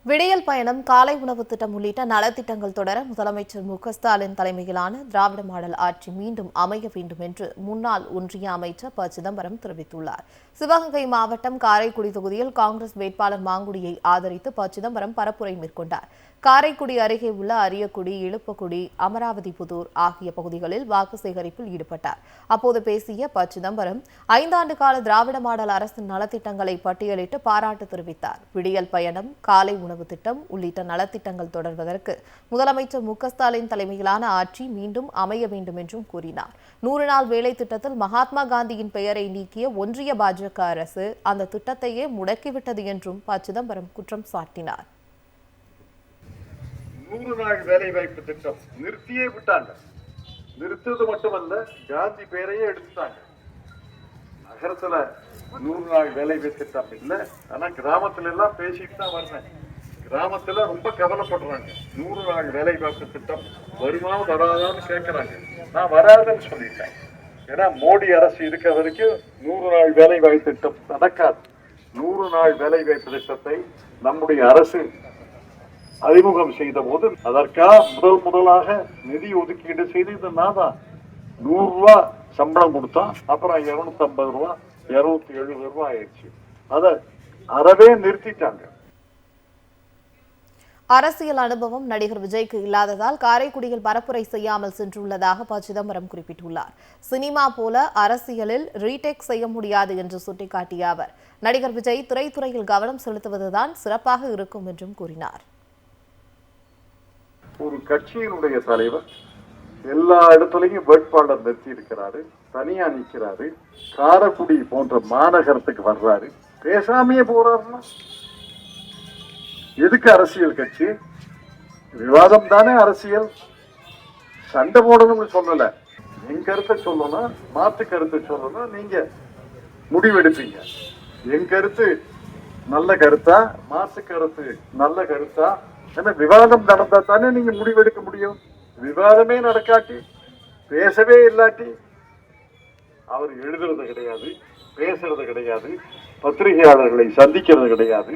விடியல் பயணம், காலை உணவு திட்டம் உள்ளிட்ட நலத்திட்டங்கள் தொடர முதலமைச்சர் மு.க.ஸ்டாலின் தலைமையிலான திராவிட மாடல் ஆட்சி மீண்டும் அமைய வேண்டும் என்று முன்னாள் ஒன்றிய அமைச்சர் ப. சிதம்பரம் தெரிவித்துள்ளார். சிவகங்கை மாவட்டம் காரைக்குடி தொகுதியில் காங்கிரஸ் வேட்பாளர் மாங்குடியை ஆதரித்து ப. சிதம்பரம் பரப்புரை மேற்கொண்டார். காரைக்குடி அருகே உள்ள அரியக்குடி, இழுப்பக்குடி, அமராவதிபுதூர் ஆகிய பகுதிகளில் வாக்கு சேகரிப்பில் ஈடுபட்டார். அப்போது பேசிய ப. சிதம்பரம், 5 ஆண்டு கால திராவிட மாடல் அரசின் நலத்திட்டங்களை பட்டியலிட்டு பாராட்டு தெரிவித்தார். விடியல் பயணம், காலை உணவு திட்டம் உள்ளிட்ட நலத்திட்டங்கள் தொடர்வதற்கு முதலமைச்சர் மு.க.ஸ்டாலின் தலைமையிலான ஆட்சி மீண்டும் அமைய வேண்டும் என்றும் கூறினார். 100 நாள் வேலை திட்டத்தில் மகாத்மா காந்தியின் பெயரை நீக்கிய ஒன்றிய பாஜக அரசு அந்த திட்டத்தையே முடக்கிவிட்டது என்றும் ப. சிதம்பரம் குற்றம் சாட்டினார். 100 நாள் வேலை வாய்ப்பு திட்டம் நிறுத்தியே விட்டாங்க. நிறுத்தது மட்டுமல்ல, காந்தி பெயரையே எடுத்துட்டாங்க. நகரத்துல 100 நாள் வேலை வாய்ப்பு திட்டம் இல்லை, ஆனா கிராமத்துல எல்லாம் பேசிட்டு தான் வர்றேன். கிராமத்துல ரொம்ப கவலைப்படுறாங்க. 100 நாள் வேலை வாய்ப்பு திட்டம் வருமா வராதான்னு கேட்கறாங்க. நான் வராதுன்னு சொல்லிட்டேன். ஏன்னா மோடி அரசு இருக்க வரைக்கும் 100 நாள் வேலை வாய்ப்பு திட்டம் நடக்காது. 100 நாள் வேலை வாய்ப்பு திட்டத்தை நம்முடைய அரசு அறிமுகம் செய்த போது அதற்காக முதலாக நிதி ஒதுக்கீடு செய்து இது நான் தான் 100 ரூபா சம்பளம் கொடுத்தா, அப்புறம் 250 ரூபா 270 ரூபா ஆயிடுச்சு. அதை அறவே நிறுத்திட்டாங்க. அரசியல் அனுபவம் நடிகர் விஜய்க்கு இல்லாததால் காரைக்குடியில் பரப்புரை செய்யாமல் சென்றுள்ளதாக ப. சிதம்பரம் குறிப்பிட்டுள்ளார். சினிமா போல அரசியலில் ரீடேக் செய்ய முடியாது என்று சுட்டிக்காட்டிய அவர், நடிகர் விஜய் திரைத்துறையில் கவனம் செலுத்துவதுதான் சிறப்பாக இருக்கும் என்றும் கூறினார். ஒரு கட்சியினுடைய தலைவர் எல்லா இடத்துலையும் வேட்பாளர் நிறுத்தி இருக்கிறாரு, தனியா நிற்கிறாரு. காரைக்குடி போன்ற மாநகரத்துக்கு வர்றாரு, பேசாமையே போறாருன்னா எதுக்கு அரசியல் கட்சி? விவாதம் தானே அரசியல். சண்டை போடணும்னு சொல்லல. என் கருத்தை சொல்லணும், மாத்து கருத்தை சொல்லணும், நீங்க முடிவெடுப்பீங்க. என் கருத்து நல்ல கருத்தா, மாத்து கருத்து நல்ல கருத்தா? ஏன்னா விவாதம் நடந்தா தானே நீங்க முடிவெடுக்க முடியும். விவாதமே நடக்காட்டி, பேசவே இல்லாட்டி, அவர் எழுதுறது கிடையாது, பேசுறது கிடையாது, பத்திரிகையாளர்களை சந்திக்கிறது கிடையாது.